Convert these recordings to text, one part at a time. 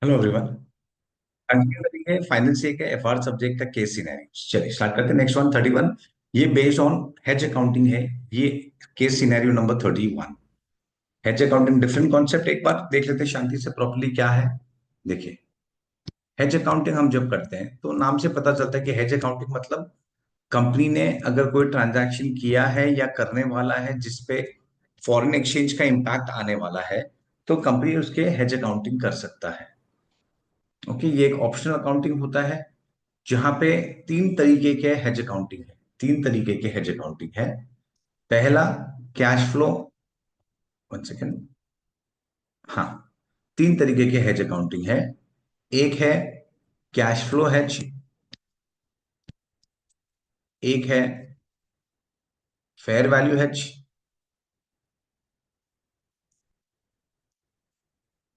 Hello everyone. Continue करेंगे final year के FR subject का केस सिनेरियो। चलिए स्टार्ट करते हैं। Next one 31। ये बेस्ड ऑन हेज अकाउंटिंग है। ये case scenario number 31। Hedge accounting different concept एक बार देख लेते हैं शांति से प्रॉपर्ली क्या है। देखिए, हेज अकाउंटिंग हम जब करते हैं तो नाम से पता चलता है कि हेज अकाउंटिंग मतलब कंपनी ने अगर कोई ट्रांजैक्शन किया है या करने वाला है जिसपे फॉरेन एक्सचेंज का इम्पैक्ट आने वाला है, तो कंपनी उसके हेज अकाउंटिंग कर सकता है। ओके, ये एक ऑप्शनल अकाउंटिंग होता है जहां पे तीन तरीके के हेज अकाउंटिंग है। तीन तरीके के हेज अकाउंटिंग है। पहला, कैश फ्लो। One second. हाँ, तीन तरीके के हेज अकाउंटिंग है। एक है कैश फ्लो हेज, एक है fair value hedge,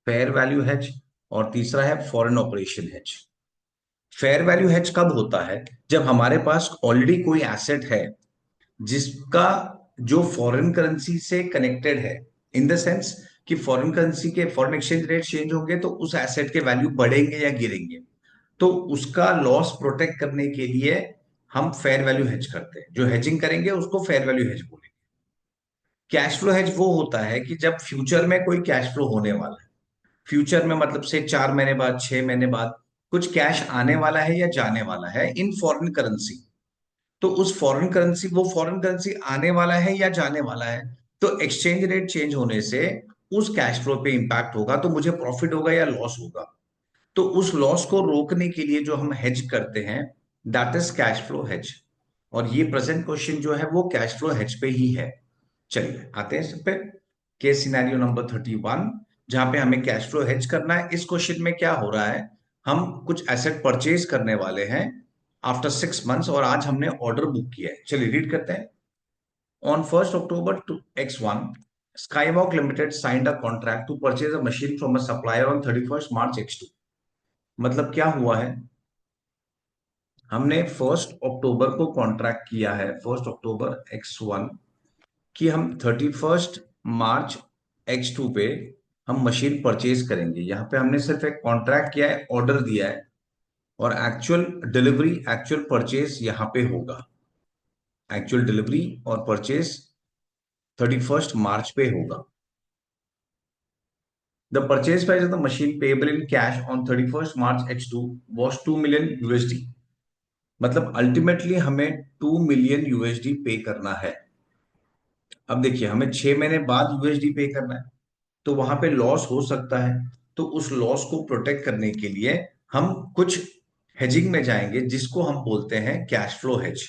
fair value hedge, और तीसरा है foreign operation hedge. Fair value hedge कब होता है? जब हमारे पास ऑलरेडी कोई एसेट है जिसका जो फॉरेन करेंसी से कनेक्टेड है, इन द सेंस कि फॉरेन करेंसी के फॉरेन एक्सचेंज रेट चेंज होंगे तो उस एसेट के वैल्यू बढ़ेंगे या गिरेंगे, तो उसका लॉस प्रोटेक्ट करने के लिए हम फेयर वैल्यू हेज करते हैं। जो हेजिंग करेंगे उसको फेयर वैल्यू हेज बोलेंगे। कैश फ्लो हेज वो होता है कि जब फ्यूचर में कोई कैश फ्लो होने वाला है, फ्यूचर में मतलब से 4 महीने बाद, 6 महीने बाद कुछ कैश आने वाला है या जाने वाला है इन फॉरेन करेंसी, तो उस फॉरेन करेंसी, वो फॉरेन करेंसी आने वाला है या जाने वाला है, तो एक्सचेंज रेट चेंज होने से उस कैश फ्लो पे इंपैक्ट होगा, तो मुझे प्रॉफिट होगा या लॉस होगा। तो उस लॉस को रोकने के लिए जो हम हेज करते हैं, that is cash flow hedge. और ये प्रेजेंट क्वेश्चन जो है वो कैश फ्लो हेज पे ही है। चलिए आते हैं इस पे। केस सिनेरियो नंबर 31, जहां पे हमें कैश फ्लो हेज करना है। इस क्वेश्चन में क्या हो रहा है, हम कुछ एसेट परचेज करने वाले हैं आफ्टर 6 मंथ्स, और आज हमने ऑर्डर बुक किया है। चलिए रीड करते हैं। On 1 October to X1, Skywalk Limited signed a contract to purchase a machine from a supplier on 31st March X2। मतलब क्या हुआ है, हमने 1 अक्टूबर को कॉन्ट्रैक्ट किया है, 1 अक्टूबर X1, कि हम 31 मार्च X2 पे हम मशीन परचेज करेंगे। यहाँ पे हमने सिर्फ एक कॉन्ट्रैक्ट किया है, ऑर्डर दिया है, और एक्चुअल डिलीवरी, एक्चुअल परचेज यहाँ पे होगा। एक्चुअल डिलीवरी और परचेज 31 मार्च पे होगा। The purchase price of the machine payable in cash on 31 March X2 was 2 million USD। मतलब अल्टीमेटली हमें 2 million USD पे करना है। अब देखिए, हमें 6 महीने बाद यूएसडी पे करना है, तो वहां पे लॉस हो सकता है। तो उस लॉस को प्रोटेक्ट करने के लिए हम कुछ हेजिंग में जाएंगे जिसको हम बोलते हैं कैश फ्लो हेज।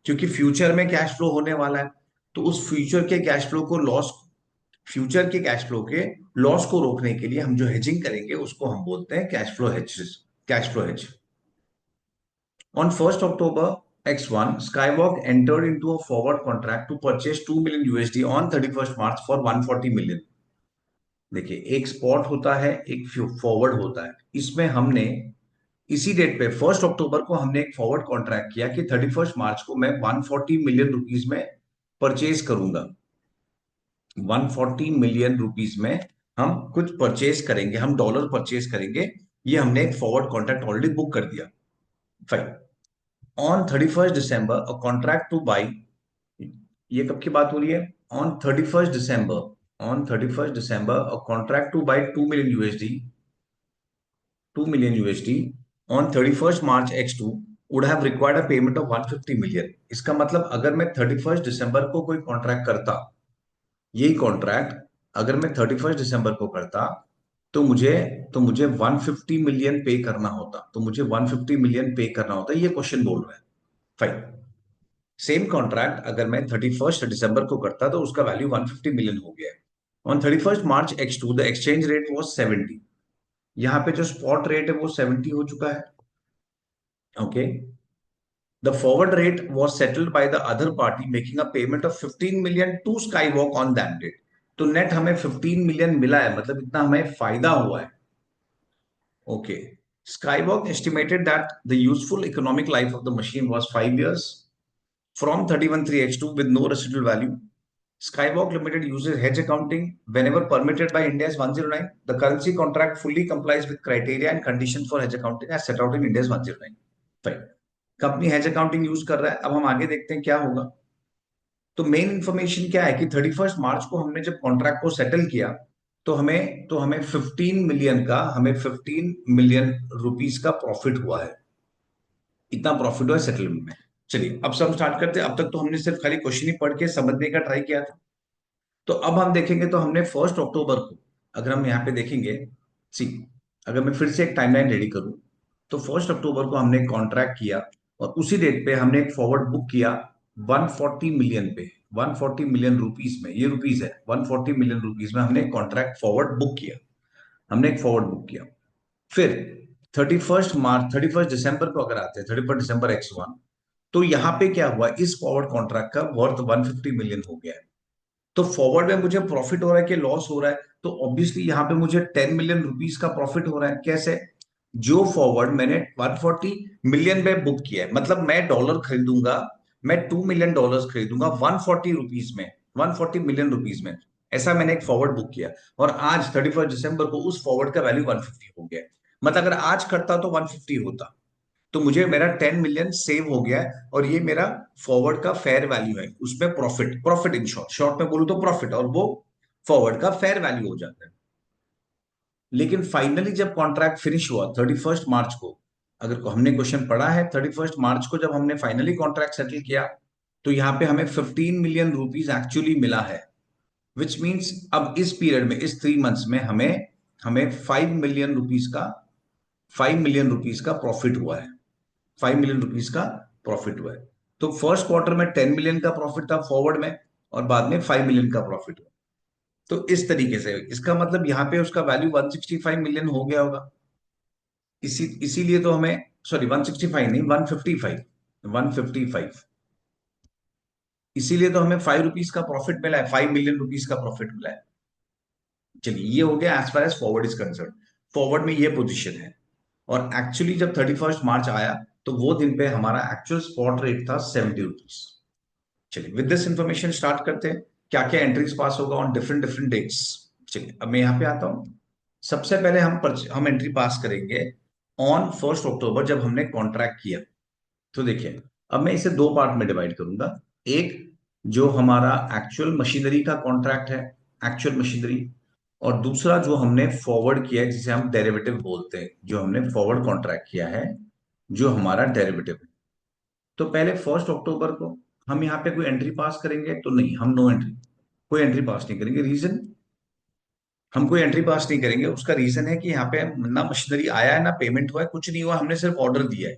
क्योंकि फ्यूचर में कैश फ्लो होने वाला है, तो उस फ्यूचर के कैश फ्लो को लॉस, फ्यूचर के कैश फ्लो के लॉस को रोकने के लिए हम जो हेजिंग करेंगे उसको हम बोलते हैं cash flow hedge. Cash flow hedge. On 1 October X1, Skywalk entered into a forward contract to purchase 2 million USD on 31st March for 140 million। देखिए, एक स्पॉट होता है, एक फॉरवर्ड होता है। इसमें हमने इसी डेट पे 1 अक्टूबर को हमने एक फॉरवर्ड कॉन्ट्रैक्ट किया कि 31 मार्च को मैं 140 मिलियन रुपीज में परचेज करूंगा। 140 मिलियन रुपीज में हम कुछ परचेज करेंगे, हम डॉलर परचेज करेंगे। ये हमने एक फॉरवर्ड कॉन्ट्रैक्ट ऑलरेडी बुक कर दिया। Fine. On 31 December a contract two by, ये कब की बात हो रही है? On 31 December a contract two by 2 million USD, 2 million USD on 31st March X2 would have required a payment of 150 million. इसका मतलब अगर मैं 31 दिसंबर को कोई कॉन्ट्रैक्ट करता, यही कॉन्ट्रैक्ट अगर मैं 31 दिसंबर को करता, तो मुझे तो मुझे 150 मिलियन पे करना होता, तो मुझे 150 मिलियन पे करना होता, ये क्वेश्चन बोल रहा है। फाइन। सेम कॉन्ट्रैक्ट अगर मैं 31 दिसंबर को करता तो उसका वैल्यू 150 मिलियन हो गया। On 31 March X2 the exchange rate was 70। यहाँ पे जो स्पॉट रेट है वो 70 हो चुका है। Okay. The forward rate was settled by the other party making a payment of 15 million to sky walk on that date. तो नेट हमें 15 मिलियन मिला है, मतलब इतना हमें फायदा हुआ है। Okay. Skywalk estimated that the useful economic life of the machine was 5 years from 31/3 X2 with no residual value। Skywalk Limited uses hedge accounting whenever permitted by India's 109. The currency contract fully complies with criteria and conditions for hedge accounting as set out in India's 109. Fine. Company hedge accounting use कर रहा है. अब हम आगे देखते हैं क्या होगा. तो मेन इंफॉर्मेशन क्या है कि 31 मार्च को हमने जब कॉन्ट्रैक्ट को सेटल किया तो हमें 15 मिलियन रुपीस का प्रॉफिट हुआ है. इतना प्रॉफिट हुआ है सेटलमेंट में. चलिए अब सब स्टार्ट करते हैं. अब तक तो हमने सिर्फ खाली क्वेश्चन ही पढ़ के समझने का ट्राई किया था. तो अब हम देखेंगे तो हमने 1 अक्टूबर को, अगर हम यहाँ पे देखेंगे, सी, अगर मैं फिर से एक टाइमलाइन रेडी करूं, तो 1 अक्टूबर को हमने कॉन्ट्रैक्ट किया और उसी डेट पे हमने एक फॉरवर्ड बुक किया 140 मिलियन पे, 140 मिलियन रुपीस में, ये रुपीस है, 140 मिलियन रुपीस में हमने कॉन्ट्रैक्ट फॉरवर्ड बुक किया. हमने एक फॉरवर्ड बुक किया. फिर 31 दिसंबर को अगर आते हैं, 31 दिसंबर तो यहाँ पे क्या हुआ, इस फॉरवर्ड कॉन्ट्रैक्ट का वर्थ 150 मिलियन हो गया है. तो फॉरवर्ड में मुझे प्रॉफिट हो रहा है कि लॉस हो रहा है, तो ऑब्वियसली यहाँ पे मुझे 10 मिलियन रुपीस का प्रॉफिट हो रहा है. कैसे? जो फॉरवर्ड मैंने 140 मिलियन में बुक किया है, मतलब मैं डॉलर खरीदूंगा, मैं $2 मिलियन खरीदूंगा 140 रुपीस में, 140 मिलियन रुपीस में. ऐसा मैंने एक फॉरवर्ड बुक किया और आज 31 दिसंबर को उस फॉरवर्ड का वैल्यू 150 हो गया. मतलब अगर आज करता तो 150 होता, तो मुझे मेरा 10 मिलियन सेव हो गया है और ये मेरा फॉरवर्ड का फेयर वैल्यू है. उसमें profit, profit in short, short में बोलूं तो प्रॉफिट, और वो फॉरवर्ड का फेयर वैल्यू हो जाता है. लेकिन फाइनली जब कॉन्ट्रैक्ट फिनिश हुआ 31 मार्च को, अगर हमने क्वेश्चन पढ़ा है, 31 मार्च को जब हमने फाइनली कॉन्ट्रैक्ट सेटल किया तो यहाँ पे हमें 15 मिलियन रुपीज एक्चुअली मिला है. विच मीन्स अब इस पीरियड में, इस 3 मंथ्स में हमें हमें 5 मिलियन रुपीज का प्रॉफिट हुआ है. 5 मिलियन रुपीज का प्रॉफिट हुआ है. तो फर्स्ट क्वार्टर में 10 मिलियन का प्रॉफिट था फॉरवर्ड में और बाद में 5 मिलियन का प्रॉफिट हुआ. तो इस तरीके से इसका मतलब यहाँ पे उसका वैल्यू 165 मिलियन हो गया होगा. इसीलिए तो हमें, सॉरी 165 नहीं, 155, 155, इसीलिए तो हमें 5 रुपीज का प्रॉफिट मिला है, 5 मिलियन रुपीज का प्रॉफिट मिला है. चलिए ये हो गया as far as forward is concern. Forward में ये पोजीशन है. और एक्चुअली जब 31 मार्च आया तो वो दिन पे हमारा एक्चुअल स्पॉट रेट था 70 रुपीज. चलिए विद दिस इंफॉर्मेशन स्टार्ट करते हैं क्या क्या एंट्रीज पास होगा ऑन डिफरेंट डिफरेंट डेट्स. चलिए अब मैं यहाँ पे आता हूँ. सबसे पहले हम एंट्री पास करेंगे ऑन 1 अक्टूबर जब हमने कॉन्ट्रैक्ट किया. तो देखिए अब मैं इसे दो पार्ट में डिवाइड करूंगा. एक जो हमारा एक्चुअल मशीनरी का कॉन्ट्रैक्ट है, एक्चुअल मशीनरी, और दूसरा जो हमने फॉरवर्ड किया है जिसे हम डेरिवेटिव बोलते हैं, जो हमने फॉरवर्ड कॉन्ट्रैक्ट किया है जो हमारा डेरिवेटिव है. तो पहले 1 अक्टूबर को हम यहाँ पे कोई एंट्री पास करेंगे तो नहीं, हम नो एंट्री, कोई एंट्री पास नहीं करेंगे. रीजन, हम कोई एंट्री पास नहीं करेंगे, उसका रीजन है कि यहाँ पे ना मशीनरी आया है, ना पेमेंट हुआ है, कुछ नहीं हुआ, हमने सिर्फ ऑर्डर दिया है,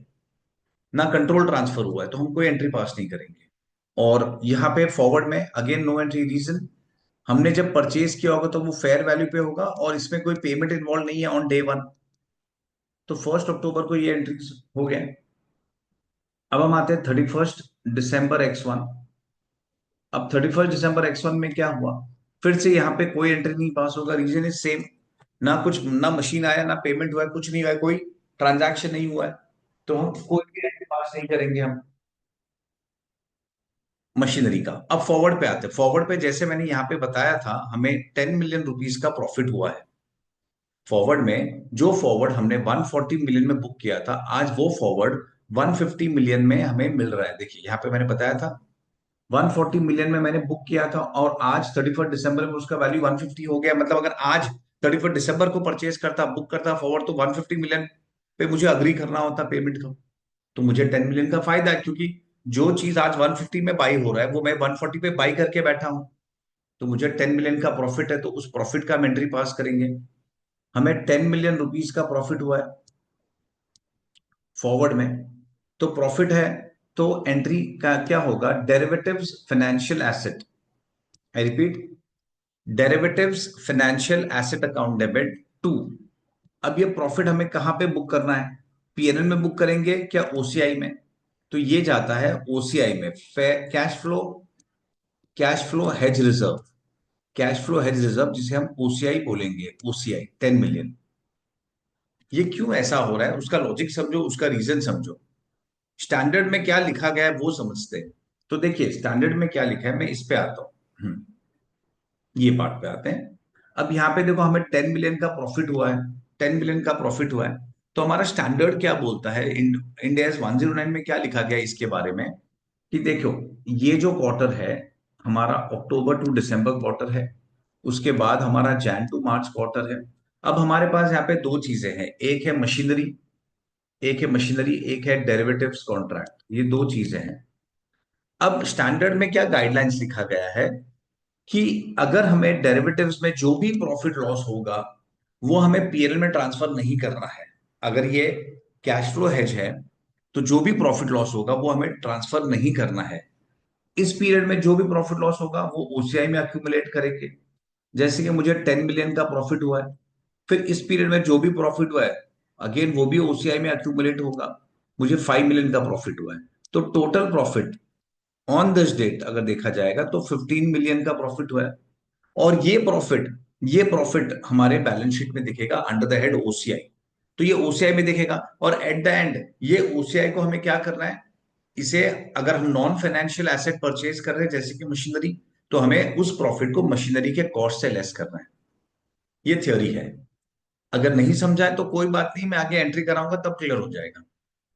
ना कंट्रोल ट्रांसफर हुआ है, तो हम कोई एंट्री पास नहीं करेंगे. और यहाँ पे फॉरवर्ड में अगेन नो एंट्री. रीजन, हमने जब परचेज किया होगा तो वो फेयर वैल्यू पे होगा और इसमें कोई पेमेंट इन्वॉल्व नहीं है ऑन डे वन. तो 1 अक्टूबर को ये एंट्री हो गया. अब हम आते हैं 31 दिसंबर X1. अब 31 दिसंबर X1 में क्या हुआ, फिर से यहाँ पे कोई एंट्री नहीं पास होगा. रीजन इज सेम, ना कुछ, ना मशीन आया, ना पेमेंट हुआ है, कुछ नहीं हुआ है, कोई ट्रांजैक्शन नहीं हुआ है, तो हम कोई भी एंट्री पास नहीं करेंगे हम मशीनरी का. अब फॉरवर्ड पे आते हैं. फॉरवर्ड पे जैसे मैंने यहाँ पे बताया था हमें 10 मिलियन रुपीस का प्रॉफिट हुआ है. फॉरवर्ड में जो फॉरवर्ड हमने 140 मिलियन में बुक किया था, आज वो फॉरवर्ड 150 मिलियन में हमें मिल रहा है. देखिए यहाँ पे मैंने बताया था 140 मिलियन में मैंने बुक किया था और आज 31 दिसंबर में उसका वैल्यू 150 हो गया. मतलब अगर आज 31 दिसंबर को परचेज करता, बुक करता फॉरवर्ड, तो 150 मिलियन पे मुझे अग्री करना होता पेमेंट का, तो मुझे 10 मिलियन का फायदा है, क्योंकि जो चीज आज 150 में बाई हो रहा है वो मैं 140 पे बाई करके बैठा हूं, तो मुझे 10 मिलियन का प्रॉफिट है, तो उस प्रॉफिट का हम एंट्री पास करेंगे. हमें 10 मिलियन रुपीस का प्रॉफिट हुआ है फॉरवर्ड में, तो प्रॉफिट है, तो एंट्री का क्या होगा, derivatives financial asset. I repeat, derivatives financial asset account debit to. अब ये प्रॉफिट हमें कहां पे बुक करना है, पीएनएल में बुक करेंगे क्या ओसीआई में, तो ये जाता है ओसीआई में, cash flow, cash flow hedge reserve, cash flow hedge reserve जिसे हम ओसीआई बोलेंगे, ओसीआई 10 मिलियन. ये क्यों ऐसा हो रहा है उसका लॉजिक समझो, उसका रीजन समझो. स्टैंडर्ड में क्या लिखा गया है वो समझते हैं. तो देखिए स्टैंडर्ड में क्या लिखा है, मैं इस पे आता हूं. ये पार्ट पे आते हैं। अब यहाँ पे देखो हमें 10 मिलियन का प्रॉफिट हुआ है, 10 मिलियन का प्रॉफिट हुआ है। तो हमारा स्टैंडर्ड क्या बोलता है, इंडिया 109 में क्या लिखा गया है इसके बारे में, कि देखो ये जो क्वार्टर है हमारा अक्टूबर टू दिसंबर क्वार्टर है, उसके बाद हमारा जैन टू मार्च क्वार्टर है। अब हमारे पास यहाँ पे दो चीजें हैं, एक है मशीनरी, एक है डेरिवेटिव्स कॉन्ट्रैक्ट, ये दो चीजें हैं। अब स्टैंडर्ड में क्या गाइडलाइंस लिखा गया है कि अगर हमें डेरिवेटिव्स में जो भी प्रॉफिट लॉस होगा वो हमें पीएनएल में ट्रांसफर नहीं करना है। अगर ये कैश फ्लो हेज है तो जो भी प्रॉफिट लॉस होगा वो हमें ट्रांसफर नहीं करना है। इस पीरियड में जो भी प्रॉफिट लॉस होगा वो ओसीआई में अक्यूमुलेट करेंगे। जैसे कि मुझे 10 मिलियन का प्रॉफिट हुआ है, फिर इस पीरियड में जो भी प्रॉफिट हुआ है अगेन वो भी ओसीआई में अक्यूमुलेट होगा। मुझे 5 मिलियन का प्रॉफिट हुआ है, तो total profit on this date अगर देखा जाएगा तो 15 मिलियन का प्रॉफिट हुआ है। और ये प्रॉफिट हमारे बैलेंस शीट में दिखेगा अंडर द हेड ओसीआई। तो ये ओसीआई में दिखेगा, और एट द एंड ये ओसीआई को हमें क्या करना है, इसे अगर हम नॉन फाइनेंशियल एसेट परचेज कर रहे हैं जैसे कि मशीनरी, तो हमें उस प्रॉफिट को मशीनरी के कॉस्ट से लेस करना है। ये थ्योरी है। अगर नहीं समझा है तो कोई बात नहीं, मैं आगे एंट्री कराऊंगा तब क्लियर हो जाएगा।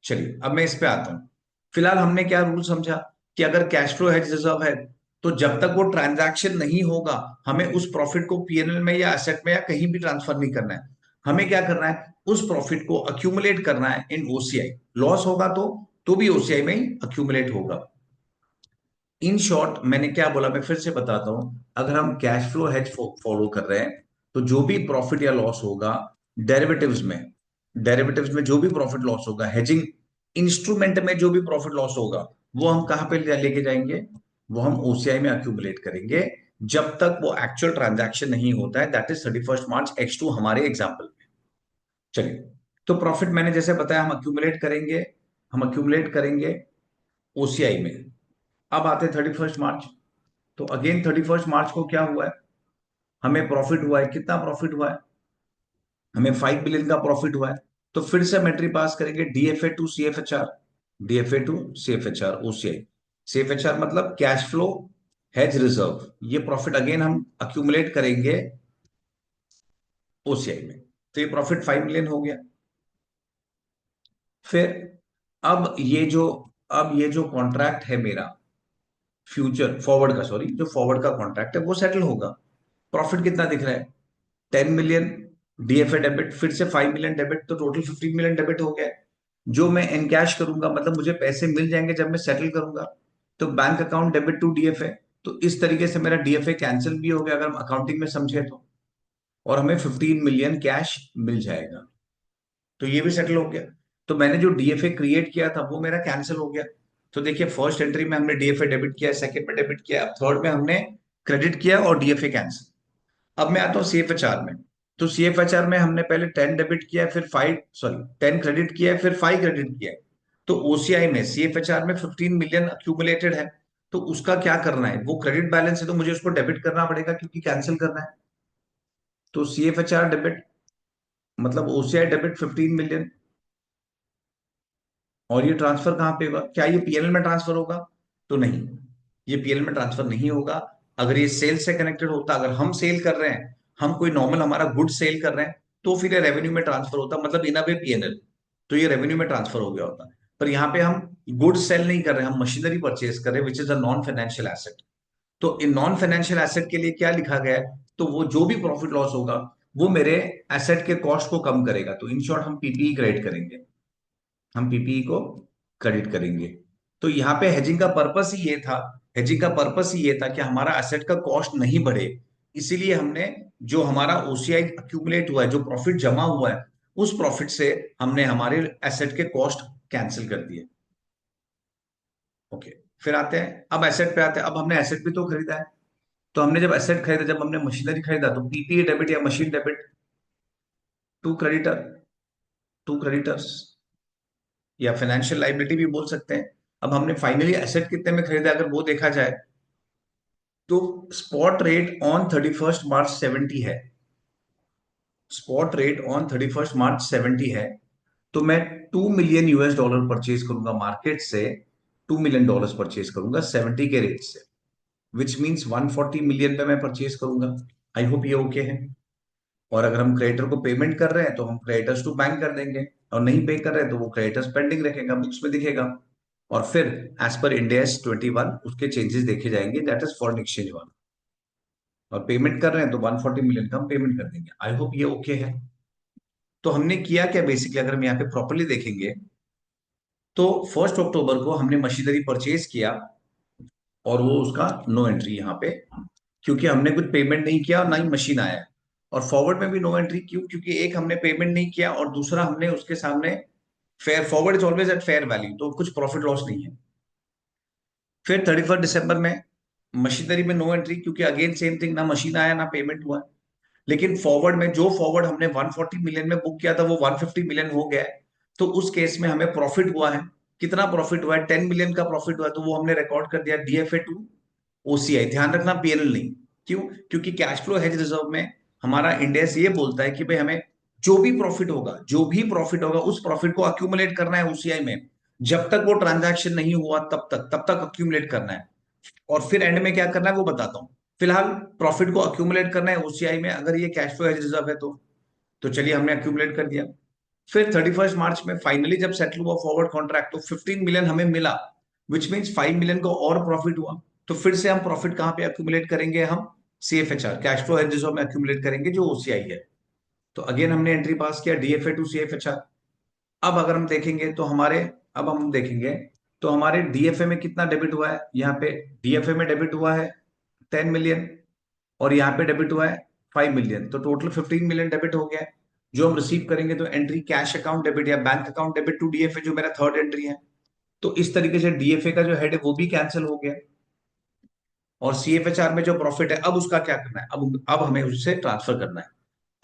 चलिए अब मैं इस पे आता हूं। फिलहाल हमने क्या रूल समझा कि अगर कैश फ्लो हेज रिजर्व है तो जब तक वो ट्रांजैक्शन नहीं होगा हमें उस प्रॉफिट को पीएनएल में या एसेट में या कहीं भी ट्रांसफर नहीं करना है। हमें क्या करना है, उस प्रॉफिट को अक्यूमुलेट करना है इन ओसीआई। लॉस होगा तो भी ओसीआई में ही अक्यूमुलेट होगा। इन शॉर्ट मैंने क्या बोला मैं फिर से बताता हूं, अगर हम कैश फ्लो हेज फॉलो कर रहे हैं तो जो भी प्रॉफिट या लॉस होगा डेरिवेटिव्स में डेरिवेटिव्स में जो भी प्रॉफिट लॉस होगा, हेजिंग इंस्ट्रूमेंट में जो भी प्रॉफिट लॉस होगा, वो हम कहां पे लेके जाएंगे, वो हम ओसीआई में अक्यूमुलेट करेंगे जब तक वो एक्चुअल ट्रांजैक्शन नहीं होता है, दैट इज 31 मार्च H2 हमारे एग्जाम्पल में। चलिए, तो प्रॉफिट मैंने जैसे बताया हम अक्यूमुलेट करेंगे ओसीआई में। अब आते हैं 31 मार्च। तो अगेन 31 मार्च को क्या हुआ है, हमें प्रॉफिट हुआ है, कितना प्रॉफिट हुआ है, हमें 5 बिलियन का प्रॉफिट हुआ है। तो फिर से हम एंट्री पास करेंगे DFA to CFHR, DFA to CFHR OCI. CFHR मतलब कैश फ्लो हेज रिजर्व, ये प्रॉफिट अगेन हम अक्यूमुलेट करेंगे ओसीआई में। तो ये प्रॉफिट 5 मिलियन हो गया। फिर अब ये जो कॉन्ट्रैक्ट है मेरा, फ्यूचर फॉरवर्ड का, सॉरी, जो फॉरवर्ड का कॉन्ट्रैक्ट है वो सेटल होगा। प्रॉफिट कितना दिख रहा है, 10 मिलियन, डीएफए डेबिट, फिर से 5 मिलियन डेबिट, तो टोटल 15 मिलियन डेबिट हो गया है। जो मैं एनकैश करूंगा मतलब मुझे पैसे मिल जाएंगे जब मैं सेटल करूंगा, तो bank account debit to DFA. तो इस तरीके से मेरा डीएफए कैंसिल भी हो गया अगर हम अकाउंटिंग में समझे तो, और हमें 15 मिलियन कैश मिल जाएगा। तो ये भी सेटल हो गया। तो मैंने जो डीएफए क्रिएट किया था वो मेरा कैंसिल हो गया। तो देखिए फर्स्ट एंट्री में हमने डीएफए डेबिट किया, सेकंड में डेबिट किया, अब थर्ड में हमने क्रेडिट किया और डीएफए कैंसिल। अब मैं आता हूँ सीएफएचआर में। तो सीएफएचआर में हमने पहले 10 डेबिट किया है, फिर 5, सॉरी, 10 क्रेडिट किया है, फिर 5 क्रेडिट किया है। तो ओसीआई में सीएफएचआर में 15 मिलियन अक्यूमुलेटेड है। तो उसका क्या करना है, वो क्रेडिट बैलेंस है तो मुझे उसको डेबिट करना पड़ेगा क्योंकि कैंसिल करना है। तो सीएफएचआर डेबिट मतलब ओसीआई डेबिट 15 मिलियन। और ये ट्रांसफर कहाँ पे होगा, क्या ये पीएनएल में ट्रांसफर होगा, तो नहीं, ये पीएनएल में ट्रांसफर नहीं होगा। अगर ये सेल से कनेक्टेड होता, अगर हम सेल कर रहे हैं, हम कोई नॉर्मल हमारा गुड सेल कर रहे हैं, तो फिर ये रेवेन्यू में ट्रांसफर होता, मतलब इन वे पीएनएल, तो ये रेवेन्यू में ट्रांसफर हो गया होता। पर यहाँ पे हम गुड्स सेल नहीं कर रहे, हम मशीनरी परचेज कर रहे हैं which is a non financial asset. तो इन नॉन फाइनेंशियल एसेट के लिए क्या लिखा गया है, तो वो जो भी प्रॉफिट लॉस होगा वो मेरे एसेट के कॉस्ट को कम करेगा। तो इन शॉर्ट हम पीपीई क्रेडिट करेंगे, हम पीपीई को क्रेडिट करेंगे। तो यहाँ पे हेजिंग का पर्पस ही ये था, हेजिंग का पर्पस ही ये था कि हमारा एसेट का कॉस्ट नहीं बढ़े। इसीलिए हमने जो हमारा ओसीआई अक्यूमुलेट हुआ है, जो प्रॉफिट जमा हुआ है, उस प्रॉफिट से हमने हमारे एसेट के कॉस्ट कैंसिल कर दिए। ओके, फिर आते हैं, अब एसेट पे आते हैं। अब हमने एसेट भी तो खरीदा है। तो हमने जब एसेट खरीदा, जब हमने मशीनरी खरीदा, तो पीपीए डेबिट या machine debit to creditor, to creditors, या फाइनेंशियल लाइबिलिटी भी बोल सकते हैं। अब हमने फाइनली एसेट कितने में खरीदा अगर वो देखा जाए, तो स्पॉट रेट ऑन 31 मार्च 70 है, स्पॉट रेट ऑन 31 मार्च 70 है। तो मैं 2 मिलियन यूएस डॉलर परचेज करूंगा मार्केट से, $2 मिलियन परचेज करूंगा 70 के रेट से। विच मीन्स 140 मिलियन पे मैं परचेज करूंगा। आई होप ये ओके है। और अगर हम क्रेडिटर को पेमेंट कर रहे हैं तो हम क्रेडिटर्स टू बैंक कर देंगे, और नहीं पे कर रहे हैं तो वो क्रेडिटर्स पेंडिंग रखेगा, बुक्स में दिखेगा। और फिर एज पर इंडिया 21 उसके चेंजेस देखे जाएंगे, दैट इज फॉरेन एक्सचेंज वाला। और पेमेंट कर रहे हैं तो 140 मिलियन का हम पेमेंट कर देंगे। आई होप ये ओके है। तो हमने किया क्या बेसिकली, अगर हम यहाँ पे प्रॉपरली देखेंगे तो 1 अक्टूबर को हमने मशीनरी परचेज किया, और वो उसका नो एंट्री यहाँ पे, क्योंकि हमने कुछ पेमेंट नहीं किया और ना ही मशीन आया है। और फॉरवर्ड में भी नो एंट्री क्यों, क्योंकि एक हमने पेमेंट नहीं किया और दूसरा हमने उसके सामने fair, forward is always at fair value, तो कुछ प्रॉफिट लॉस नहीं है। फिर 31 दिसंबर में मशीनरी में नो एंट्री, क्योंकि अगेन सेम थिंग, ना मशीन आया ना पेमेंट हुआ। लेकिन फॉरवर्ड में जो फॉरवर्ड हमने 140 मिलियन में बुक किया था वो 150 मिलियन हो गया है। तो उस केस में हमें प्रॉफिट हुआ है। कितना प्रॉफिट हुआ है? 10 मिलियन का प्रॉफिट हुआ है, तो वो हमने रिकॉर्ड कर दिया डीएफए टू ओसीआई। ध्यान रखना, पीएनएल नहीं। क्यों? क्योंकि कैश फ्लो हेज रिजर्व में हमारा इंडेक्स ये बोलता है कि भाई हमें जो भी प्रॉफिट होगा उस प्रॉफिट को अक्यूमुलेट करना है ओसीआई में। जब तक वो ट्रांजैक्शन नहीं हुआ तब तक अक्यूमुलेट करना है। और फिर एंड में क्या करना है वो बताता हूं। फिलहाल प्रॉफिट को अक्यूमुलेट करना है ओसीआई में, अगर ये कैश फ्लो हेज रिजर्व है तो चलिए हमने अक्यूमुलेट कर दिया। फिर 31 मार्च में फाइनली जब सेटल हुआ फॉरवर्ड कॉन्ट्रैक्ट, तो 15 मिलियन हमें मिला, विच मीन्स 5 मिलियन को और प्रॉफिट हुआ। तो फिर से हम प्रॉफिट कहां पे अक्यूमुलेट करेंगे? हम सीएफएचआर, कैश फ्लो हेज रिजर्व में अक्यूमुलेट करेंगे, जो ओसीआई है। तो अगेन हमने एंट्री पास किया डीएफए टू सीएफएचआर। अब अगर हम देखेंगे तो हमारे अब हम देखेंगे तो हमारे डीएफए में कितना डेबिट हुआ है। यहाँ पे डीएफए में डेबिट हुआ है 10 मिलियन, और यहाँ पे डेबिट हुआ है 5 मिलियन, तो टोटल 15 मिलियन डेबिट हो गया है। जो हम रिसीव करेंगे तो एंट्री कैश अकाउंट डेबिट या bank account debit to DFA, जो मेरा थर्ड एंट्री है। तो इस तरीके से डीएफए का जो हेड है वो भी कैंसिल हो गया। और सीएफएचआर में जो प्रॉफिट है अब उसका क्या करना है? अब हमें उससे ट्रांसफर करना है।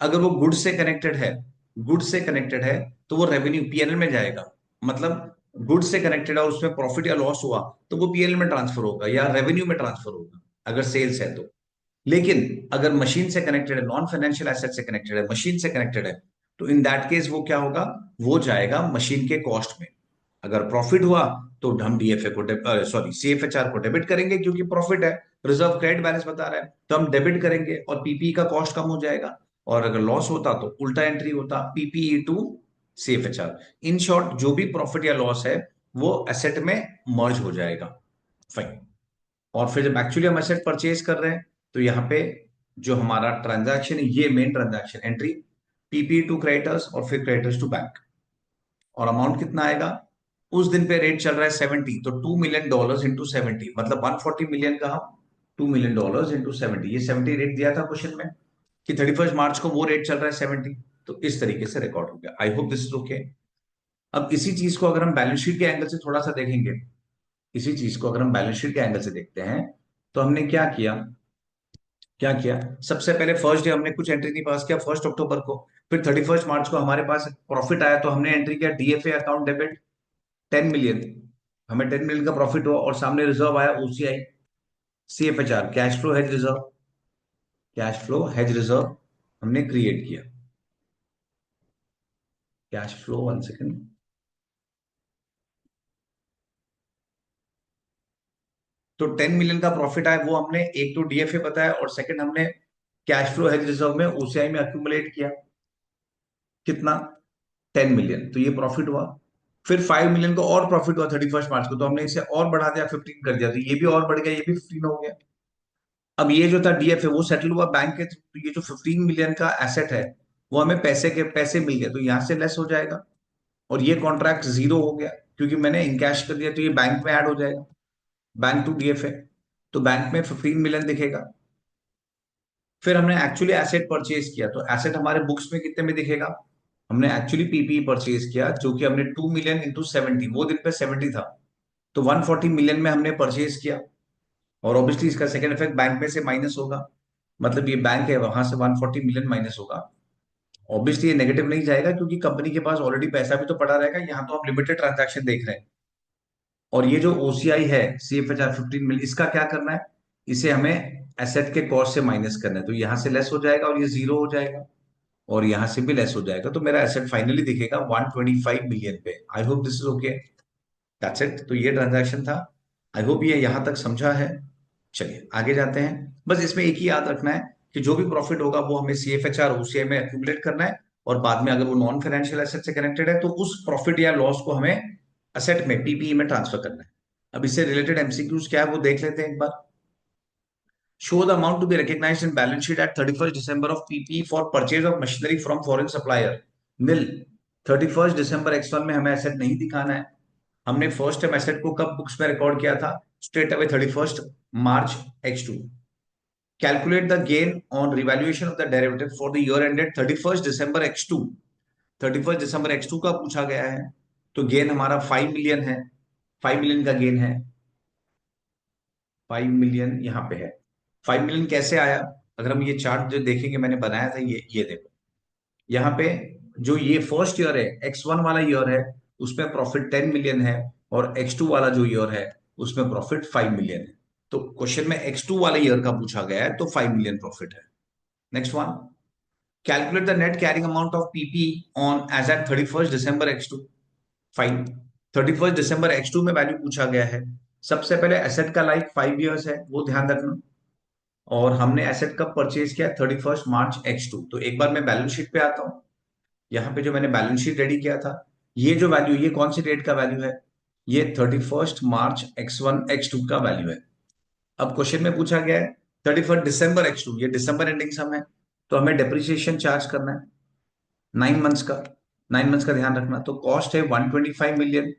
अगर वो गुड्स से कनेक्टेड है तो वो रेवेन्यू पीएनएल में जाएगा। मतलब गुड्स से कनेक्टेड है, उसमें प्रॉफिट या लॉस हुआ तो वो पीएनएल में ट्रांसफर होगा या रेवेन्यू में ट्रांसफर होगा, अगर सेल्स है तो। लेकिन अगर मशीन से कनेक्टेड है, नॉन फाइनेंशियल एसेट से कनेक्टेड है, मशीन से कनेक्टेड है, तो इन दैट केस वो क्या होगा? वो जाएगा मशीन के कॉस्ट में। अगर प्रॉफिट हुआ तो हम डीएफए को सॉरी सीएफएचआर को डेबिट करेंगे, क्योंकि प्रॉफिट है, रिजर्व क्रेडिट बैलेंस बता रहा है, तो हम डेबिट करेंगे और पीपीई का कॉस्ट कम हो जाएगा। और अगर लॉस होता तो उल्टा एंट्री होता, पीपीई टू सीएफएचआर। इन शॉर्ट, जो भी प्रॉफिट या लॉस है वो एसेट में मर्ज हो जाएगा। फाइन। और फिर जब एक्चुअली हम एसेट परचेज कर रहे हैं तो यहाँ पे जो हमारा ट्रांजैक्शन है, ये main transaction entry, PP two creditors और फिर क्रेडिटर्स टू बैंक। और अमाउंट कितना आएगा? उस दिन पे रेट चल रहा है 70, तो $2 मिलियन इंटू 70, मतलब 140 मिलियन का हम $2 मिलियन इंटू 70, ये 70 रेट दिया था क्वेश्चन में कि 31 मार्च को वो रेट चल रहा है 70। तो इस तरीके से रिकॉर्ड हो गया। I hope this is okay. अब इसी चीज को अगर हम बैलेंस शीट के एंगल से थोड़ा सा देखेंगे, इसी चीज को अगर हम बैलेंस शीट के एंगल से देखते हैं, तो हमने क्या किया सबसे पहले फर्स्ट डे हमने कुछ एंट्री नहीं पास किया 1 अक्टूबर को। फिर 31 मार्च को हमारे पास प्रॉफिट आया तो हमने एंट्री किया डीएफए अकाउंट डेबिट 10 मिलियन। हमें 10 मिलियन का प्रॉफिट हुआ और सामने रिजर्व आया OCI. CFHR, cash flow hedge reserve हमने क्रिएट किया। Cash flow, 1 second. तो 10 मिलियन का प्रॉफिट आया, वो हमने एक तो डीएफए बताया और सेकंड हमने कैश फ्लो हेज रिजर्व में ओसीआई में अक्यूमुलेट किया। कितना? 10 मिलियन, तो ये प्रॉफिट हुआ। फिर 5 मिलियन को और प्रॉफिट हुआ 31 मार्च को, तो हमने इसे और बढ़ा दिया, 15 कर दिया, तो ये भी और बढ़ गया, ये भी 15 हो गया। अब ये जो था डीएफए वो सेटल हुआ बैंक के थ्रू, तो ये जो 15 मिलियन का एसेट है वो हमें पैसे मिल गए, तो यहां से लेस हो जाएगा। और ये कॉन्ट्रैक्ट जीरो हो गया क्योंकि मैंने इनकैश कर दिया, तो ये बैंक में ऐड हो जाएगा, बैंक टू डीएफए। तो बैंक में 15 मिलियन दिखेगा। फिर हमने एक्चुअली एसेट परचेज किया, तो एसेट हमारे बुक्स में कितने में दिखेगा? हमने एक्चुअली पीपीई परचेज किया, जो कि हमने 2 मिलियन इंटू 70, वो दिन पे 70 था, तो 140 मिलियन में हमने परचेज किया। और ऑब्वियसली इसका सेकंड इफेक्ट बैंक में से माइनस होगा, मतलब ये बैंक है वहां से 140 मिलियन माइनस होगा। ऑब्वियसली ये नेगेटिव नहीं जाएगा क्योंकि कंपनी के पास ऑलरेडी पैसा भी तो पड़ा रहेगा, यहाँ तो हम लिमिटेड ट्रांजैक्शन देख रहे हैं। और ये जो ओसीआई है सीएफएचआर 15 मिलियन, इसका क्या करना है? इसे हमें एसेट के कॉस्ट से माइनस करना है, तो यहां से लेस हो जाएगा और ये जीरो हो जाएगा, और यहां से भी लेस हो जाएगा, तो मेरा एसेट फाइनली दिखेगा 125 मिलियन पे। I hope this is okay. That's it. तो ये ट्रांजैक्शन था। आई होप ये यहां तक समझा है। चलिए आगे जाते हैं। बस इसमें एक ही याद रखना है कि जो भी प्रॉफिट होगा वो हमें सीएफएचआर ओसीआई में एक्यूमुलेट करना है, और बाद में अगर वो नॉन फाइनेंशियल एसेट से कनेक्टेड है तो उस प्रॉफिट या लॉस को हमें असेट में, पीपीई में ट्रांसफर करना है। अब इससे रिलेटेड एमसीक्यूज क्या है वो देख लेते हैं एक बार। Show the amount to be recognized in balance sheet at 31st December of PPE for purchase of machinery from foreign supplier. Nil. 31st December X1 में हमें एसेट नहीं दिखाना है। हमने फर्स्ट टाइम एसेट को कब बुक्स में रिकॉर्ड किया था? Straight away 31st March X2. Calculate the gain on revaluation of the derivative for the year ended 31st December X2. 31st December X2 का पूछा गया है, तो गेन हमारा 5 मिलियन है। 5 मिलियन का गेन है, 5 मिलियन यहाँ पे है। 5 मिलियन कैसे आया? अगर हम ये चार्ट जो देखेंगे, मैंने बनाया था, ये देखो यहाँ पे, जो ये फर्स्ट ईयर है, X1 वाला ईयर है, उसमें प्रॉफिट 10 मिलियन है, और X2 वाला जो ईयर है उसमें प्रॉफिट 5 मिलियन है। तो क्वेश्चन में X2 वाले ईयर का पूछा गया है, तो 5 मिलियन प्रॉफिट है। Next one, calculate the net carrying amount of PP on as at 31st December X2। Fine. 31st December X2 में वैल्यू पूछा गया है। सबसे पहले एसेट का लाइफ 5 इयर्स है, वो ध्यान रखना। और हमने एसेट कब परचेज किया? 31st March X2। तो एक बार मैं बैलेंस शीट पे आता हूँ। यहाँ पे जो मैंने बैलेंस शीट रेडी किया था, ये जो वैल्यू, ये कौन सी डेट का वैल्यू है? ये 31st March X1 X2 का वैल्यू है। अब क्वेश्चन में पूछा गया है 31st December X2, ये दिसंबर एंडिंग सम है, तो हमें डेप्रिसिएशन चार्ज करना है 9 मंथ्स का। 9 मंथ्स का ध्यान रखना। तो कॉस्ट है 125 मिलियन।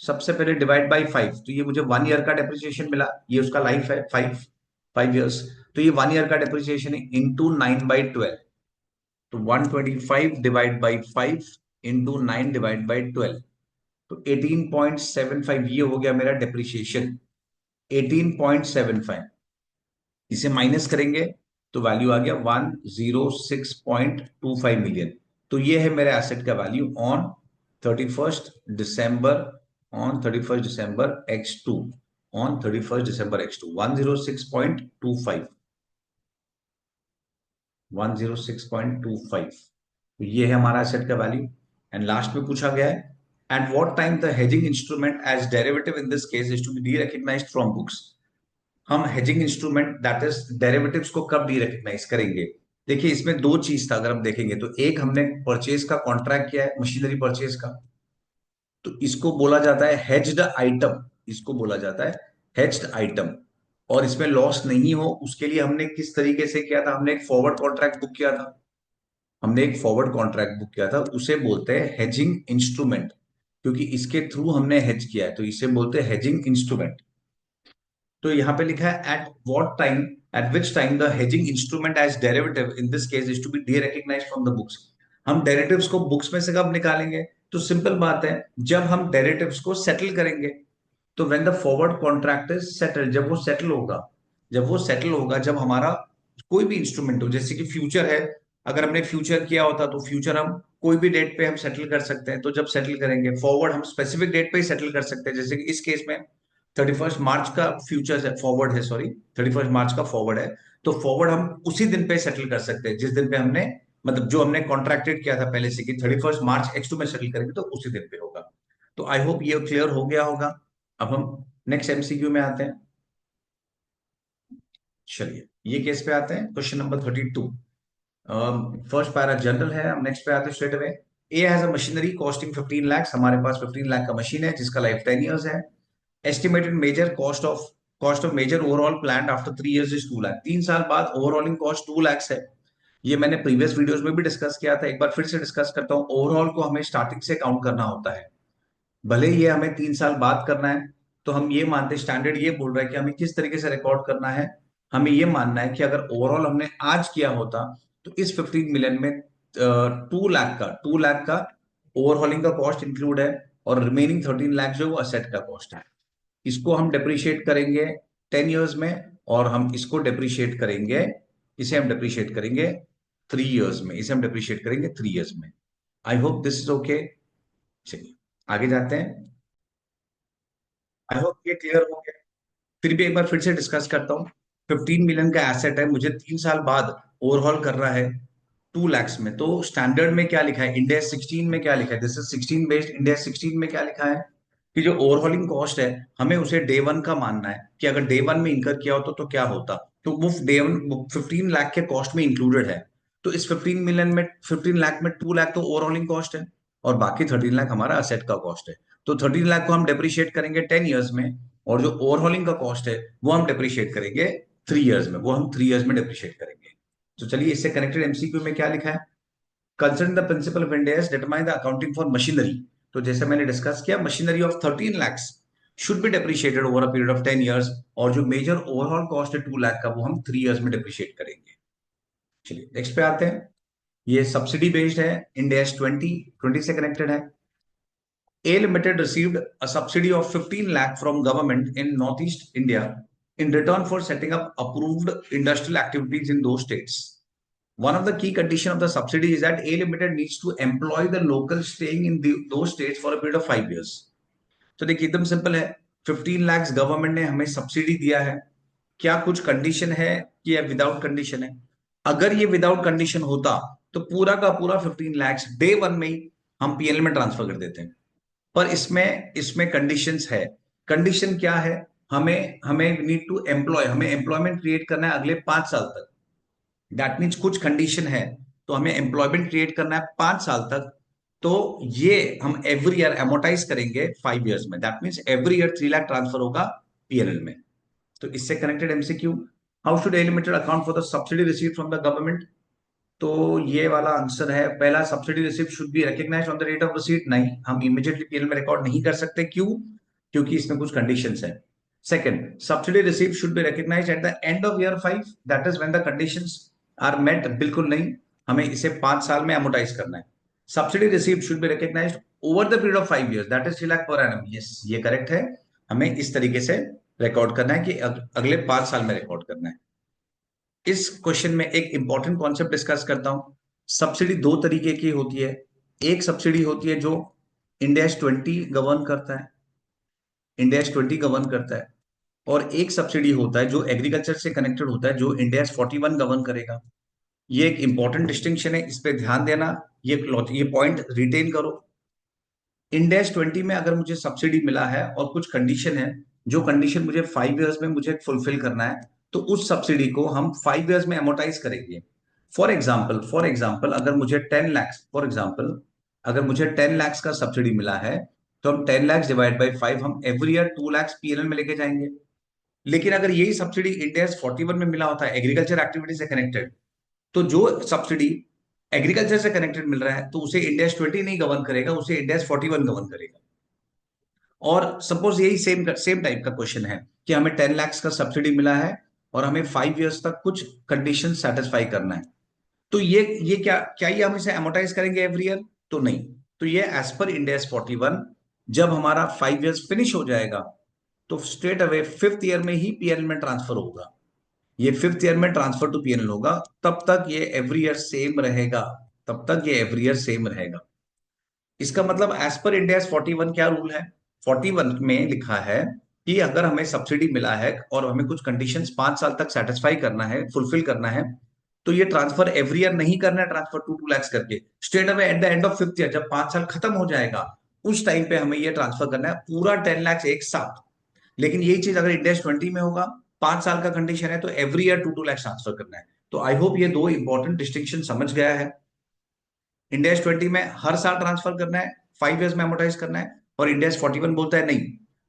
सबसे पहले डिवाइड बाई 5, तो ये मुझे 1 ईयर का डेप्रिसिएशन मिला, ये उसका लाइफ है 5 इयर्स। तो ये 1 ईयर का डेप्रिसिएशन है इंटू 9/12। तो 125 divide by 5 into 9 divide by 12, तो 18.75 ये हो गया मेरा डेप्रिसिएशन। 18.75, इसे माइनस करेंगे तो वैल्यू आ गया 106.25 मिलियन। तो ये है मेरे एसेट का value on 31st December, on 31st December X2, on 31st December X2, 106.25, 106.25। तो ये है हमारा एसेट का वैल्यू। एंड लास्ट में पूछा गया है, at what time the hedging instrument as derivative in this case is to be D recognised from books. हम hedging instrument that is derivatives को कब डी रिकॉग्नाइज करेंगे? देखिए इसमें दो चीज था, अगर हम देखेंगे तो एक, हमने परचेज का कॉन्ट्रैक्ट किया है, मशीनरी परचेज का, तो इसको बोला जाता है हेज्ड आइटम। इसको बोला जाता है हेज्ड आइटम। और इसमें लॉस नहीं हो उसके लिए हमने किस तरीके से किया था? हमने एक फॉरवर्ड कॉन्ट्रैक्ट बुक किया था। हमने एक फॉरवर्ड कॉन्ट्रैक्ट बुक किया था, उसे बोलते हैं हेजिंग इंस्ट्रूमेंट, क्योंकि इसके थ्रू हमने हेज किया है, तो इसे बोलते हैं हेजिंग इंस्ट्रूमेंट। तो यहाँ पे लिखा है at what time, at which time the hedging instrument as derivative in this case is to be D recognised from the books. हम डेरिवेटिव्स को बुक्स में से कब निकालेंगे? तो सिंपल बात है, जब हम डेरिवेटिव्स को सेटल करेंगे। तो when the forward contract is settle, जब वो सेटल होगा, जब वो सेटल होगा, जब हमारा कोई भी इंस्ट्रूमेंट हो, जैसे कि फ्यूचर है, अगर हमने फ्यूचर किया होता तो फ्यूचर हम कोई भी डेट पे हम सेटल कर सकते हैं। तो जब सेटल करेंगे, फॉरवर्ड हम स्पेसिफिक डेट पे ही सेटल कर सकते हैं, जैसे कि इस केस में 31st March का फ्यूचर है, फॉरवर्ड है, सॉरी 31st March का फॉरवर्ड है। तो फॉरवर्ड हम उसी दिन पे सेटल कर सकते हैं जिस दिन पे हमने, मतलब जो हमने कॉन्ट्रैक्टेड किया था पहले से कि 31st March X2 में सेटल करेंगे, तो उसी दिन पे होगा। तो आई होप ये क्लियर हो गया होगा। अब हम नेक्स्ट एमसीक्यू में आते हैं। चलिए ये केस पे आते हैं, question number 32। First para general है, हम नेक्स्ट पे आते हैं straight away. A has a machinery costing 15 lakhs। हमारे पास 15 लाख का मशीन है जिसका लाइफ 10 इयर्स है। Estimated major cost of major overall plant after 3 years is 2 lakh. 3 साल बाद ओवरऑलिंग कॉस्ट 2 lakhs है। ये मैंने प्रीवियस वीडियोस में भी डिस्कस किया था, एक बार फिर से डिस्कस करता हूँ। ओवरऑल को हमें स्टार्टिंग से काउंट करना होता है, भले ही ये हमें 3 साल बाद करना है। तो हम ये मानते, स्टैंडर्ड ये बोल रहा है कि हमें किस तरीके से रिकॉर्ड करना है। हमें ये मानना है कि अगर ओवरऑल हमने आज किया होता, तो इस 15 मिलियन में 2 लाख का ओवरहॉलिंग का कॉस्ट इंक्लूड है, और रिमेनिंग 13 लाख जो वो असेट का कॉस्ट है। इसको हम डिप्रिशिएट करेंगे 10 years में, और हम इसको डिप्रिशिएट करेंगे, इसे हम डिप्रिशिएट करेंगे 3 years में, इसे हम डिप्रिशिएट करेंगे 3 years में। I hope this is okay. चलिए आगे जाते हैं। आई होप ये क्लियर हो गया। फिर भी एक बार फिर से डिस्कस करता हूँ। 15 मिलियन का एसेट है, मुझे 3 साल बाद ओवरहॉल कर रहा है 2 lakhs में। तो स्टैंडर्ड में क्या लिखा है, इंडेक्स 16 में क्या लिखा है, दिस इज 16 बेस्ड, इंडेक्स 16 में क्या लिखा है? कि जो ओवरहॉलिंग कॉस्ट है हमें उसे डे वन का मानना है कि अगर डे वन में इंकर किया होता तो क्या होता। तो वो डे वन 15 लाख के कॉस्ट में इंक्लूडेड है। तो इस 15 मिलियन में 15 लाख में 2 लाख तो ओवरहॉलिंग कॉस्ट है और बाकी 13 लाख हमारा असेट का कॉस्ट है। तो 13 लाख को हम डेप्रिशिएट करेंगे 10 ईयर्स में और जो ओवरहॉलिंग का कॉस्ट है वो हम डेप्रिशिएट करेंगे 3 ईयर्स में, वो हम 3 ईयर्स में डेप्रिशिएट करेंगे। तो चलिए इससे कनेक्टेड एमसीक्यू में क्या लिखा है, considering the principle of end S determine the accounting for machinery. तो जैसे मैंने डिस्कस किया machinery of 13 lakhs should be depreciated over a period of 10 years और जो मेजर ओवरऑल कॉस्ट है 2 लाख का वो हम 3 ईयर्स में डेप्रिशिएट करेंगे। चलिए नेक्स्ट पे आते हैं। ये सब्सिडी बेस्ड है, इंड एस 2020 से कनेक्टेड है। A Limited received a subsidy of 15 lakh from government in Northeast India in return for setting up approved industrial activities in those states. One of the key conditions of the subsidy is that A Limited needs to employ the local staying in those states for a period of 5 years. तो देखिए एकदम simple है, 15 lakhs government ने हमें subsidy दिया है, क्या कुछ कंडीशन है कि विदाउट कंडीशन है? अगर ये विदाउट कंडीशन होता तो पूरा का पूरा 15 lakhs डे वन में ही हम पीएनएल में ट्रांसफर कर देते हैं। पर इसमें इसमें कंडीशंस है। कंडीशन क्या है, हमें हमें नीड टू एम्प्लॉय, हमें एम्प्लॉयमेंट क्रिएट करना है अगले 5 साल तक। दैट मीन्स कुछ कंडीशन है तो हमें एम्प्लॉयमेंट क्रिएट करना है 5 साल तक। तो ये हम एवरी ईयर एमोटाइज करेंगे 5 ईयर्स में, that means every year 3 lakh transfer होगा पीएनएल में। तो इससे connected MCQ, how should a limited account for the subsidy receive from the government. तो ये वाला आंसर है पहला, subsidy receipt should be recognised on the date of receipt. नहीं, हम इमीडिएटली पीएल में रिकॉर्ड नहीं कर सकते, क्यों? क्योंकि इसमें कुछ कंडीशंस है। Second, subsidy receipt should be recognised at the end of year 5, that is when the conditions are met. बिल्कुल नहीं, हमें इसे 5 साल में अमोटाइज करना है। Subsidy receipt should be recognised over the period of 5 years, that is 3 lakh per annum. Yes, ये correct है। हमें इस तरीके से रिकॉर्ड करना है कि अगले 5 साल में रिकॉर्ड करना है। इस क्वेश्चन में एक इंपॉर्टेंट कॉन्सेप्ट डिस्कस करता हूं। सब्सिडी दो तरीके की होती है। एक सब्सिडी होती है जो इंडेक्स 20 गवर्न करता है, इंडेक्स 20 गवर्न करता है। और एक सब्सिडी होता है जो एग्रीकल्चर से कनेक्टेड होता है, जो इंडेक्स 41 गवर्न करेगा। ये एक इंपॉर्टेंट डिस्टिंक्शन है, इस पे ध्यान देना। ये पॉइंट रिटेन करो। इंडेक्स 20 में अगर मुझे सब्सिडी मिला है और कुछ कंडीशन है, जो कंडीशन मुझे 5 ईयर्स में मुझे फुलफिल करना है, तो उस सब्सिडी को हम 5 ईयर्स में एमोटाइज करेंगे। फॉर एग्जाम्पल अगर मुझे 10 lakhs, फॉर एग्जाम्पल अगर मुझे 10 lakhs का सब्सिडी मिला है, तो हम 10 lakhs डिवाइड बाई 5, हम एवरी ईयर 2 lakhs पीएनएल में लेके जाएंगे। लेकिन अगर यही सब्सिडी इंडेक्स 41 में मिला होता है एग्रीकल्चर एक्टिविटी से कनेक्टेड, तो जो सब्सिडी एग्रीकल्चर से कनेक्टेड मिल रहा है तो उसे इंडेक्स 20 नहीं गवर्न करेगा, उसे इंडेक्स 41 गवर्न करेगा। और सपोज यही सेम टाइप का क्वेश्चन है कि हमें 10 lakhs का सब्सिडी मिला है और हमें 5 ईयर्स तक कुछ कंडीशन सेटिस्फाई करना है। तो ये क्या क्या ये हम इसे एमोटाइज करेंगे एवरी ईयर? तो नहीं। तो ये एज पर इंडेक्स 41 जब हमारा 5 ईयर्स फिनिश हो जाएगा तो स्ट्रेट अवे 5th ईयर में ही पीएनएल में ट्रांसफर होगा। ये 5th ईयर में ट्रांसफर टू पीएनएल होगा, तब तक ये एवरी ईयर सेम रहेगा, तब तक ये एवरी ईयर सेम रहेगा। इसका मतलब एज पर इंड एस 41 क्या रूल है? 41 में लिखा है कि अगर हमें सब्सिडी मिला है और हमें कुछ कंडीशंस 5 साल तक सेटिस्फाई करना है, फुलफिल करना है, तो ये ट्रांसफर एवरी ईयर नहीं करना है, ट्रांसफर 2 lakhs करके straight away at the end of 5th year, जब 5 साल खत्म हो जाएगा उस टाइम पे हमें ये ट्रांसफर करना है पूरा 10 lakhs एक साथ। लेकिन यही चीज अगर इंडेक्स 20 में होगा, 5 साल का कंडीशन है, तो एवरी ईयर 2 lakhs ट्रांसफर करना है। तो आई होप ये दो इंपॉर्टेंट डिस्टिंक्शन समझ गया है। इंडेक्स 20 में हर साल ट्रांसफर करना है, 5 ईयर्स में अमोटाइज करना है। और इंडेक्स 41 बोलता है नहीं,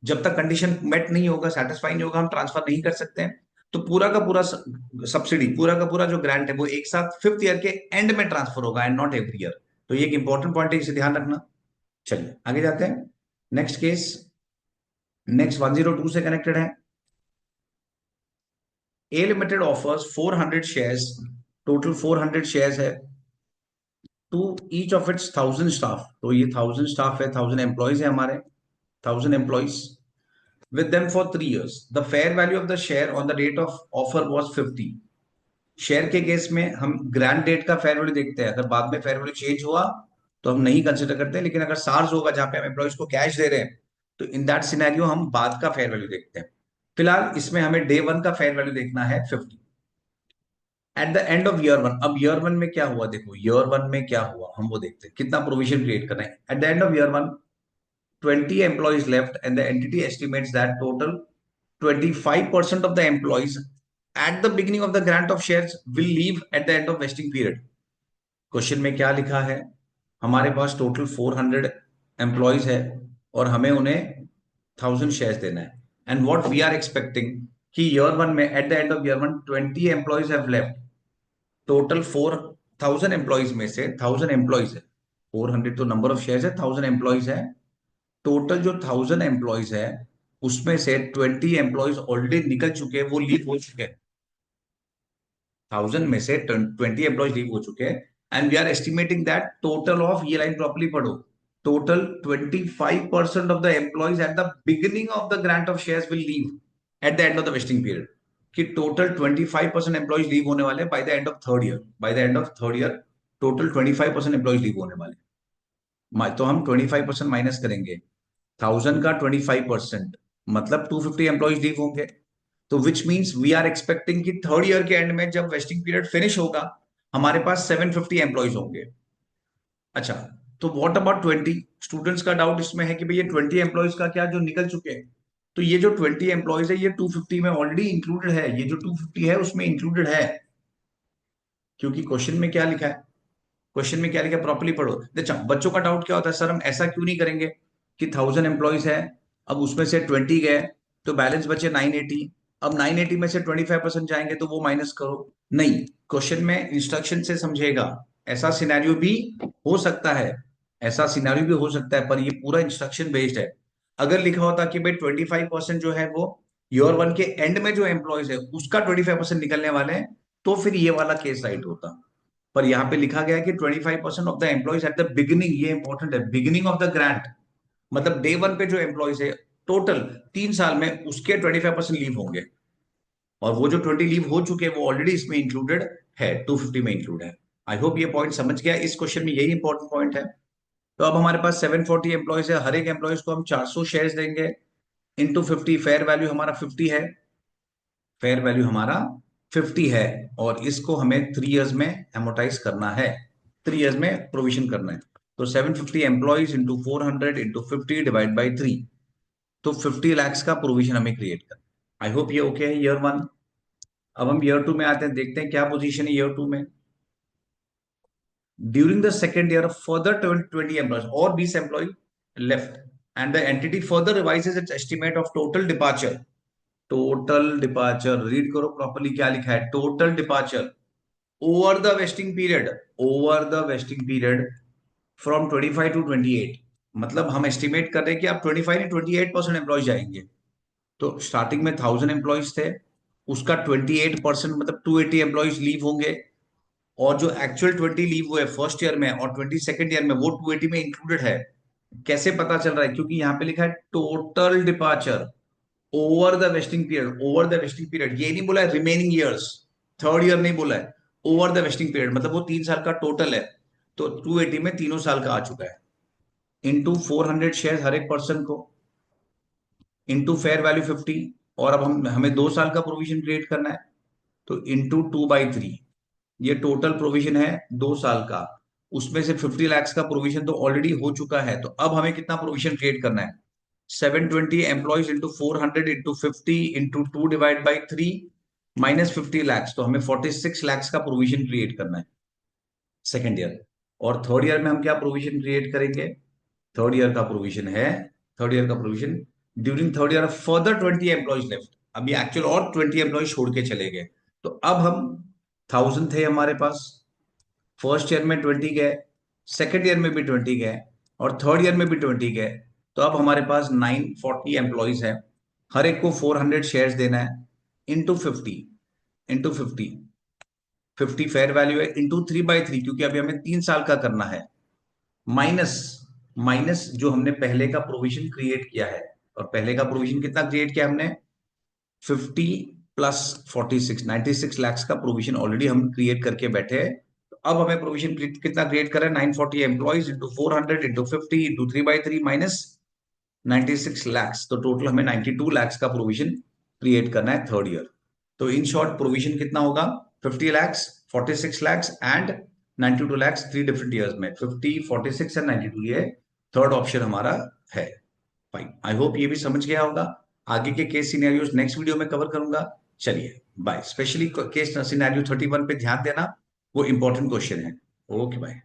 जब तक कंडीशन मेट नहीं होगा, सेटिस्फाई नहीं होगा, हम ट्रांसफर नहीं कर सकते हैं। तो पूरा का पूरा सब्सिडी, पूरा का पूरा जो ग्रांट है वो एक साथ 5th ईयर के एंड में ट्रांसफर होगा एंड नॉट एवरी ईयर। तो ये एक इंपॉर्टेंट पॉइंट है, इसे ध्यान रखना। चलिए आगे जाते हैं। नेक्स्ट केस, नेक्स्ट 102 से कनेक्टेड है। A limited offers 400 shares, total 400 shares है, to each of its 1000 staff. तो ये 1000 स्टाफ है, 1000 एम्प्लॉयज है हमारे, 1000 employees with them for 3 years. The fair value of the share on the date of offer was 50. Share के case में हम grand date का फेयर वैल्यू देखते हैं, अगर बाद में फेयर वैल्यू चेंज हुआ तो हम नहीं कंसिडर करते, लेकिन अगर सार्स होगा जहां पे हम एम्प्लॉयज को कैश दे रहे हैं, तो इन दैट सिनेरियो हम बाद का फेयर वैल्यू देखते हैं। फिलहाल इसमें हमें डे वन का फेयर वैल्यू देखना है 50 eight the end of year one. अब ईयर वन में क्या हुआ, देखो ईयर वन में क्या हुआ हम वो देखते हैं, कितना प्रोविजन क्रिएट करना है eight the end of year one. 20 employees left and the entity estimates that total 25% of the employees at the beginning of the grant of shares will leave at the end of vesting period. Question में क्या लिखा है, हमारे पास total 400 employees है और हमें उन्हें 1000 shares देना है and what we are expecting कि ईयर वन में at the end of year one 20 employees have left. Total 4000 employees में से 1000 एम्प्लॉयज है, 400 तो नंबर ऑफ शेयर्स है, 1000 एम्प्लॉयज है. टोटल जो 1000 एम्प्लॉयज है उसमें से 20 एम्प्लॉयज ऑलरेडी निकल चुके हैं, वो लीव हो चुके हैं. 1000 में से 20 एम्प्लॉयज लीव हो चुके हैं and we are estimating that total of, ये लाइन प्रॉपर्ली पढ़ो, total 25% of the employees at the beginning of the grant of shares will leave at the end of the vesting period. कि total 25% employees leave होने वाले by the end of third year. By the end of third year total 25% employees leave होने वाले. तो हम 25% minus करेंगे, 1000 का 25% मतलब 250 एम्प्लॉयज लीव होंगे. तो which means we are expecting कि थर्ड ईयर के एंड में जब वेस्टिंग पीरियड फिनिश होगा हमारे पास 750 एम्प्लॉयज होंगे. अच्छा, तो व्हाट अबाउट 20 स्टूडेंट्स का डाउट इसमें है कि भाई ये 20 एम्प्लॉयज का क्या जो निकल चुके हैं. तो ये जो 20 एम्प्लॉयज है ये 250 में ऑलरेडी इंक्लूडेड है, ये जो 250 है उसमें इंक्लूडेड है. क्योंकि क्वेश्चन में क्या लिखा है, क्वेश्चन में क्या लिखा है प्रॉपर्ली पढ़ो. अच्छा, बच्चों का डाउट क्या होता है, सर हम ऐसा क्यों नहीं करेंगे कि 1000 एम्प्लॉयज है, अब उसमें से 20 गए तो बैलेंस बचे 980, अब 980 में से 25% जाएंगे तो वो माइनस करो. नहीं, क्वेश्चन में इंस्ट्रक्शन से समझेगा. ऐसा सिनेरियो भी हो सकता है, ऐसा सिनेरियो भी हो सकता है, पर ये पूरा इंस्ट्रक्शन बेस्ड है. अगर लिखा होता कि भाई 25% जो है वो ईयर वन के एंड में जो एम्प्लॉयज है उसका 25% निकलने वाले हैं, तो फिर ये वाला केस राइट होता. पर यहाँ पे लिखा गया है कि 25% of the employees at the beginning, ये इंपॉर्टेंट है, बिगिनिंग ऑफ द ग्रांट, मतलब डे वन पे जो एम्प्लॉयज है टोटल 3 साल में उसके 25% लीव होंगे. और वो जो 20 लीव हो चुके हैं वो ऑलरेडी इसमें इंक्लूडेड है, 250 में इंक्लूड है. आई होप ये पॉइंट समझ गया. इस क्वेश्चन में यही इंपॉर्टेंट पॉइंट है. तो अब हमारे पास 740 एम्प्लॉयज है, हर एक एम्प्लॉयज को हम 400 शेयर्स देंगे इंटू 50. फेयर वैल्यू हमारा 50 है, फेयर वैल्यू हमारा 50 है और इसको हमें 3 इयर्स में एमोटाइज करना है, 3 इयर्स में प्रोविजन करना है. तो 750 employees into 400 into 50 divide by 3, तो 50 लैक्स का प्रोविजन हमें क्रिएट करना. आई होप ये ओके है ईयर वन. अब हम ईयर टू में आते हैं, देखते हैं क्या पोजीशन है ईयर टू में. During the second year further 20 employees और 20 employee left and the entity further revises its estimate of total departure. Total departure read करो प्रॉपर्ली क्या लिखा है. Total departure over the vesting period, over the vesting period from 25 to 28, मतलब हम estimate कर रहे हैं कि अब 25 टू 28% एम्प्लॉय जाएंगे. तो स्टार्टिंग में 1000 एम्प्लॉयज थे, उसका 28% मतलब 280 एम्प्लॉयज लीव होंगे. और जो एक्चुअल 20 लीव हुए फर्स्ट ईयर में और 22nd ईयर में वो 280 में इंक्लूडेड है. कैसे पता चल रहा है, क्योंकि यहाँ पे लिखा है total departure over the vesting period. Over the vesting period ये नहीं बोला है रिमेनिंग ईयर्स, थर्ड ईयर नहीं बोला है, ओवर द वेस्टिंग पीरियड मतलब वो 3 साल का टोटल है. तो 280 में तीनों साल का आ चुका है. इंटू 400 शेयर हर एक पर्सन को, इंटू फेयर वैल्यू 50. और अब हमें 2 साल का प्रोविजन क्रिएट करना है, तो इंटू 2/3. ये टोटल प्रोविजन है 2 साल का, उसमें से 50 लैक्स का प्रोविजन तो ऑलरेडी हो चुका है. तो अब हमें कितना प्रोविजन क्रिएट करना है, 720 employees into 400 into 50 into 2 divide by 3 minus 50 lakhs. तो हमें 46 लैक्स का प्रोविजन क्रिएट करना है सेकेंड ईयर. और थर्ड ईयर में हम क्या प्रोविजन क्रिएट करेंगे, थर्ड ईयर का प्रोविजन है, थर्ड ईयर का provision during third year further 20 employees left. अभी एक्चुअल और 20 एम्प्लॉयज छोड़ के चले गए. तो अब हम 1000 थे हमारे पास, फर्स्ट ईयर में 20 गए, सेकेंड ईयर में भी 20 गए और थर्ड ईयर में भी 20 गए. तो अब हमारे पास 940 एम्प्लॉयज है, हर एक को 400 शेयर्स देना है इंटू 50, इंटू 50 फेयर वैल्यू है इंटू 3/3 क्योंकि अभी हमें 3 साल का करना है, माइनस माइनस जो हमने पहले का प्रोविजन क्रिएट किया है. और पहले का प्रोविजन कितना क्रिएट किया हमने, 50 प्लस 46, 96 लैक्स का प्रोविजन ऑलरेडी हम क्रिएट करके बैठे हैं. तो अब हमें प्रोविजन कितना क्रिएट करें, 940 employees into 400 into 50 into 3/3 minus 96 lakhs. तो टोटल हमें 92 लैक्स का प्रोविजन क्रिएट करना है थर्ड ईयर. तो इन शॉर्ट प्रोविजन कितना होगा, 50 lakhs, 46 lakhs and 92 lakhs, 3 different years में 50, 46 एंड 92. ये थर्ड ऑप्शन हमारा है. फाइन, आई होप ये भी समझ गया होगा। आगे के केस सिनेरियोस नेक्स्ट वीडियो में कवर करूंगा। चलिए बाय। स्पेशली केस सिनेरियो 31 पे ध्यान देना, वो इंपॉर्टेंट क्वेश्चन है। Okay bye.